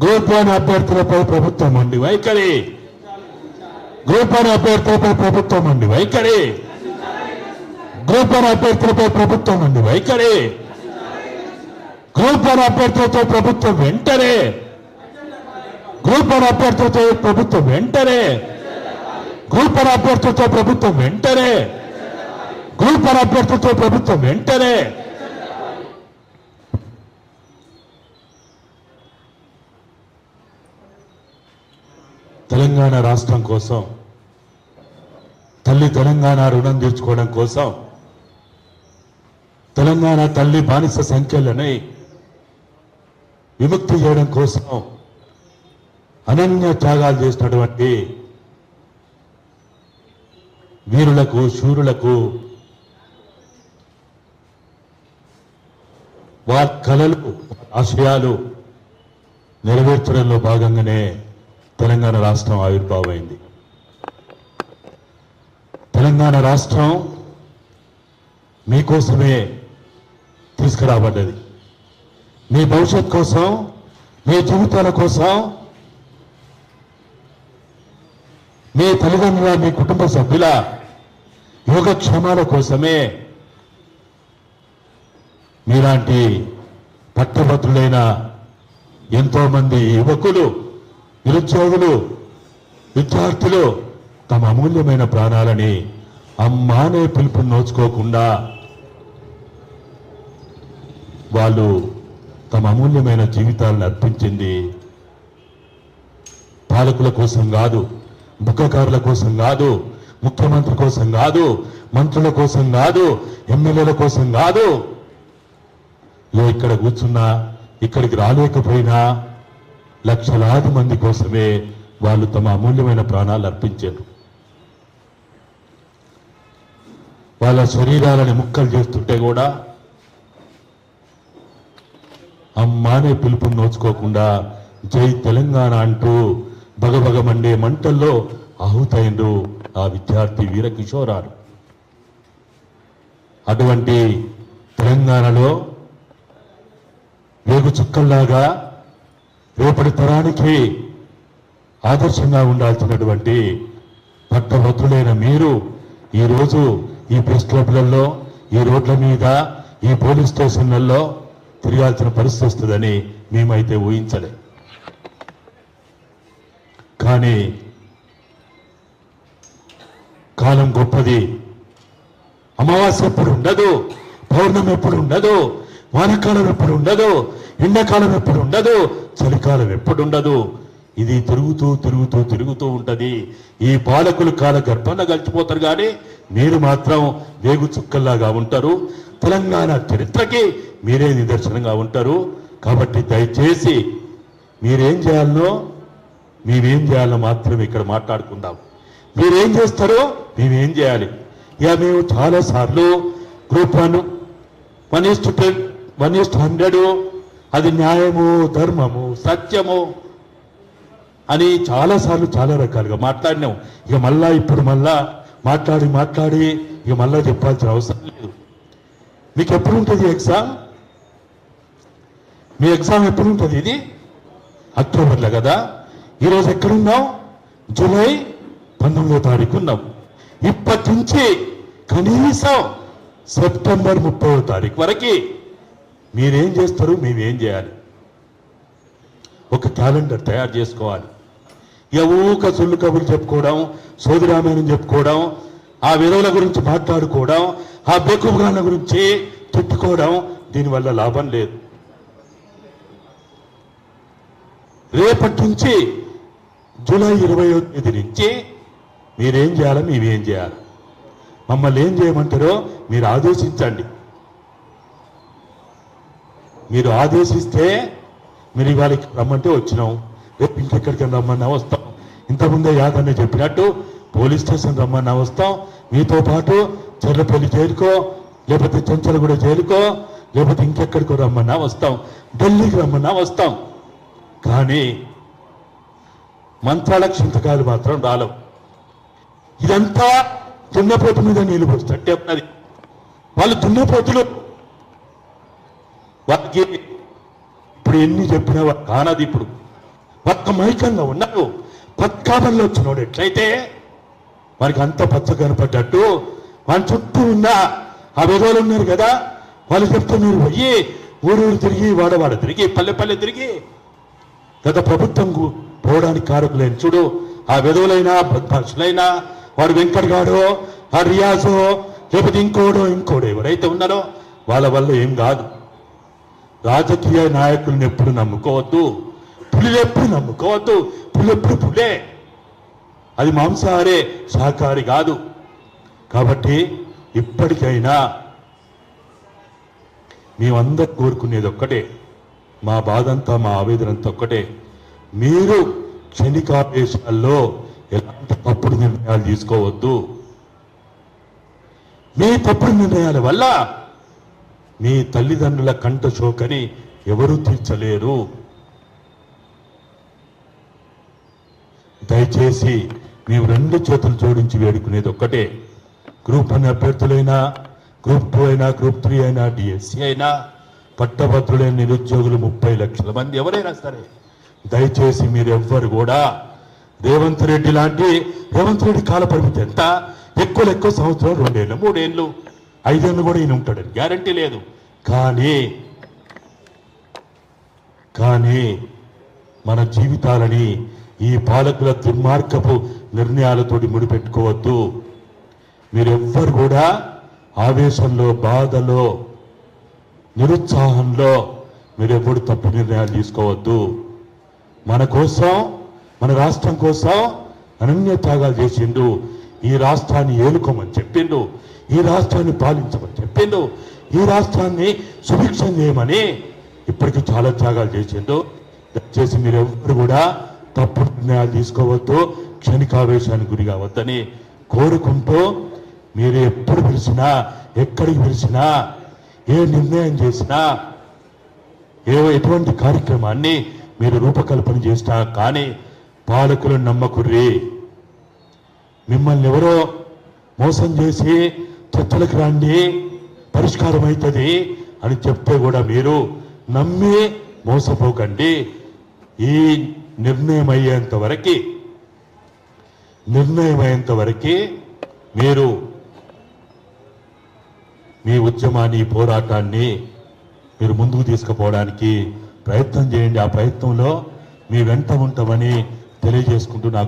Group 1 అభ్యర్థులపై ప్రభుత్వం ఉండి వైఖరి. గ్రూప్ 1 అభ్యర్థులపై ప్రభుత్వం ఉండి వైఖరి. గ్రూప్ 1 అభ్యర్థులపై ప్రభుత్వం ఉండి వైఖరి. గ్రూప్ 1 అభ్యర్థులతో ప్రభుత్వం వెంటనే. గ్రూప్ 1 అభ్యర్థులతో ప్రభుత్వం వెంటనే. గ్రూప్ 1 అభ్యర్థులతో ప్రభుత్వం వెంటనే. గ్రూప్ 1 అభ్యర్థులతో ప్రభుత్వం వెంటనే. తెలంగాణ రాష్ట్రం కోసం, తల్లి తెలంగాణ రుణం తీర్చుకోవడం కోసం, తెలంగాణ తల్లి బానిస సంఖ్యలని విముక్తి చేయడం కోసం అనన్య త్యాగాలు చేసినటువంటి వీరులకు, శూరులకు వారి కళలు, ఆశయాలు నెరవేర్చడంలో భాగంగానే తెలంగాణ రాష్ట్రం ఆవిర్భావమైంది. తెలంగాణ రాష్ట్రం మీకోసమే తీసుకురాబడ్డది. మీ భవిష్యత్ కోసం, మీ జీవితాల కోసం, మీ తల్లిదండ్రుల, మీ కుటుంబ సభ్యుల యోగక్షేమాల కోసమే మీలాంటి పట్టభద్రులైన ఎంతో మంది యువకులు, నిరుద్యోగులు, విద్యార్థులు తమ అమూల్యమైన ప్రాణాలని అమ్మానే పిలుపుని నోచుకోకుండా వాళ్ళు తమ అమూల్యమైన జీవితాలను అర్పించింది పాలకుల కోసం కాదు, బుక్కకారుల కోసం కాదు, ముఖ్యమంత్రి కోసం కాదు, మంత్రుల కోసం కాదు, ఎమ్మెల్యేల కోసం కాదు. ఇక్కడ కూర్చున్నా, ఇక్కడికి రాలేకపోయినా లక్షలాది మంది కోసమే వాళ్ళు తమ అమూల్యమైన ప్రాణాలు అర్పించారు. వాళ్ళ శరీరాలని ముక్కలు చేస్తుంటే కూడా అమ్మానే పిలుపుని నోచుకోకుండా జై తెలంగాణ అంటూ బగబగ మండే మంటల్లో ఆహుతైండు ఆ విద్యార్థి వీరకిషోరాలు. అటువంటి తెలంగాణలో వేగు చుక్కల్లాగా రేపటి తరానికి ఆదర్శంగా ఉండాల్సినటువంటి పట్టభద్రులైన మీరు ఈరోజు ఈ ప్రెస్ క్లబ్లలో, ఈ రోడ్ల మీద, ఈ పోలీస్ స్టేషన్లలో తిరగాల్సిన పరిస్థితి వస్తుందని మేమైతే ఊహించలే. కానీ కాలం గొప్పది. అమావాస్య ఎప్పుడు ఉండదు, పౌర్ణమి ఎప్పుడు ఉండదు, వానకాలం ఎప్పుడు ఉండదు, ఎండాకాలం ఎప్పుడు ఉండదు, చలికాలం ఎప్పుడు ఉండదు. ఇది తిరుగుతూ తిరుగుతూ తిరుగుతూ ఉంటది. ఈ పాలకులు కాల గర్భంలో గడిచిపోతారు, కానీ మీరు మాత్రం వేగు చుక్కల్లాగా ఉంటారు. తెలంగాణ చరిత్రకి మీరే నిదర్శనంగా ఉంటారు. కాబట్టి దయచేసి మీరేం చేయాలనో, మేమేం చేయాలో మాత్రం ఇక్కడ మాట్లాడుకుందాం. మీరేం చేస్తారో మేమేం చేయాలి. ఇక మేము చాలాసార్లు గ్రూప్ 1 1:10 1:100 అది న్యాయము, ధర్మము, సత్యము అని చాలాసార్లు చాలా రకాలుగా మాట్లాడినాం. ఇక మళ్ళా ఇప్పుడు మళ్ళా మాట్లాడి ఇక మళ్ళా చెప్పాల్సిన అవసరం లేదు. మీకు ఎప్పుడు ఉంటుంది ఎగ్జామ్? మీ ఎగ్జామ్ ఎప్పుడు ఉంటుంది? ఇది అక్టోబర్లో కదా. ఈరోజు ఎక్కడున్నాం? జూలై 19వ తారీఖు ఉన్నాం. ఇప్పటి నుంచి కనీసం సెప్టెంబర్ 30వ తారీఖు వరకు మీరేం చేస్తారు, మేమేం చేయాలి, ఒక క్యాలెండర్ తయారు చేసుకోవాలి. ఊక సొల్లు కబుర్లు చెప్పుకోవడం, సోదరామాయణం చెప్పుకోవడం, ఆ విధవుల గురించి మాట్లాడుకోవడం, ఆ బేకుగాళ్ళ గురించి తిట్టుకోవడం, దీనివల్ల లాభం లేదు. రేపటి నుంచి జూలై 20వ తేదీ నుంచి మీరేం చేయాలో మేమేం చేయాలి, మమ్మల్ని ఏం చేయమంటారో మీరు ఆదేశించండి. మీరు ఆదేశిస్తే మీరు ఇవాళ రమ్మంటే వచ్చినాం, రేపు ఇంకెక్కడికైనా రమ్మన్నా వస్తాం. ఇంతకుముందే యాదన్న చెప్పినట్టు పోలీస్ స్టేషన్ రమ్మన్నా వస్తాం. మీతో పాటు చెర్లపల్లి జైలుకో, లేకపోతే చెంచలగూడ జైలుకో, లేకపోతే ఇంకెక్కడికో రమ్మన్నా వస్తాం, ఢిల్లీకి రమ్మన్నా వస్తాం. కానీ మంత్రాలకు చింతకాయలు మాత్రం రాలవు. ఇదంతా దున్నపోతు మీద నీళ్లు పోస్తుంటే ఉన్నది. వాళ్ళు దున్నపోతులు, వాళ్ళకి ఇప్పుడు ఎన్ని చెప్పినా కానది. ఇప్పుడు పక్క మైకంగా ఉన్నాడు, పక్కాబల్లో వచ్చినోడు ఎట్లయితే వారికి అంత పచ్చ కనపడ్డట్టు వాళ్ళ చుట్టూ ఉన్న ఆ విధులు ఉన్నారు కదా, వాళ్ళు చెప్తున్నారు పోయి ఊరూరు తిరిగి వాడవాడ తిరిగి పల్లె పల్లె తిరిగి గత ప్రభుత్వం పోవడానికి కారకులైన చూడు ఆ విధువులైనా బద్మాషులైనా వాడు వెంకటగాడో ఆ రియాజో లేకపోతే ఇంకోడో ఎవరైతే ఉన్నారో వాళ్ళ వల్ల ఏం కాదు. రాజకీయ నాయకులను ఎప్పుడు నమ్ముకోవద్దు, పులిలెప్పుడు నమ్ముకోవద్దు. పులెప్పుడు పులే, అది మాంసాహారే, శాకాహారి కాదు. కాబట్టి ఇప్పటికైనా మేమందరూ కోరుకునేది ఒక్కటే, మా బాధంతా మా ఆవేదనంతా ఒక్కటే, మీరు క్షణికావేశాల్లో ఎలాంటి తప్పుడు నిర్ణయాలు తీసుకోవద్దు. మీ తప్పుడు నిర్ణయాల వల్ల మీ తల్లిదండ్రుల కంట శోకని ఎవరూ తీర్చలేరు. దయచేసి మేము రెండు చేతులు జోడించి వేడుకునేది ఒక్కటే, గ్రూప్ 1 అభ్యర్థులైనా, గ్రూప్ 2 అయినా, గ్రూప్ 3 అయినా, డిఎస్సి అయినా, పట్టభద్రులైన నిరుద్యోగులు 30 లక్షల మంది ఎవరైనా సరే, దయచేసి మీరు ఎవ్వరు కూడా రేవంత్ రెడ్డి కాల పరిమితి ఎంత? ఎక్కువ సంవత్సరం 2 ఏళ్ళు 3 ఏళ్ళు 5 ఏళ్ళు కూడా ఈయన ఉంటాడని గ్యారంటీ లేదు. కానీ మన జీవితాలని ఈ పాలకుల దుర్మార్గపు నిర్ణయాలతోటి ముడిపెట్టుకోవద్దు. మీరెవ్వరు కూడా ఆవేశంలో, బాధలో, నిరుత్సాహంలో మీరెప్పుడు తప్పు నిర్ణయాలు తీసుకోవద్దు. మన కోసం, మన రాష్ట్రం కోసం అనన్య త్యాగాలు చేసిండు. ఈ రాష్ట్రాన్ని ఏలుకోమని చెప్పిండు, ఈ రాష్ట్రాన్ని పాలించమని చెప్పిండు, ఈ రాష్ట్రాన్ని సుభిక్షం చేయమని ఇప్పటికీ చాలా త్యాగాలు చేసిండు. దయచేసి మీరెవ్వరు కూడా తప్పుడు నిర్ణయాలు తీసుకోవద్దు, క్షణికావేశానికి గురి కావద్దని కోరుకుంటూ, మీరు ఎప్పుడు పిలిచినా, ఎక్కడికి పిలిచినా, ఏ నిర్ణయం చేసినా, ఎటువంటి కార్యక్రమాన్ని మీరు రూపకల్పన చేసినా కానీ పాలకులను నమ్మకుర్రి. మిమ్మల్ని ఎవరో మోసం చేసి చర్చలకు రండి పరిష్కారం అవుతుంది అని చెప్తే కూడా మీరు నమ్మి మోసపోకండి. ఈ నిర్ణయం అయ్యేంత వరకు మీరు మీ ఉద్యమాన్ని, పోరాటాన్ని మీరు ముందుకు తీసుకుపోవడానికి ప్రయత్నం చేయండి. ఆ ప్రయత్నంలో మీ వెంట ఉంటామని తెలియజేసుకుంటూ నాకు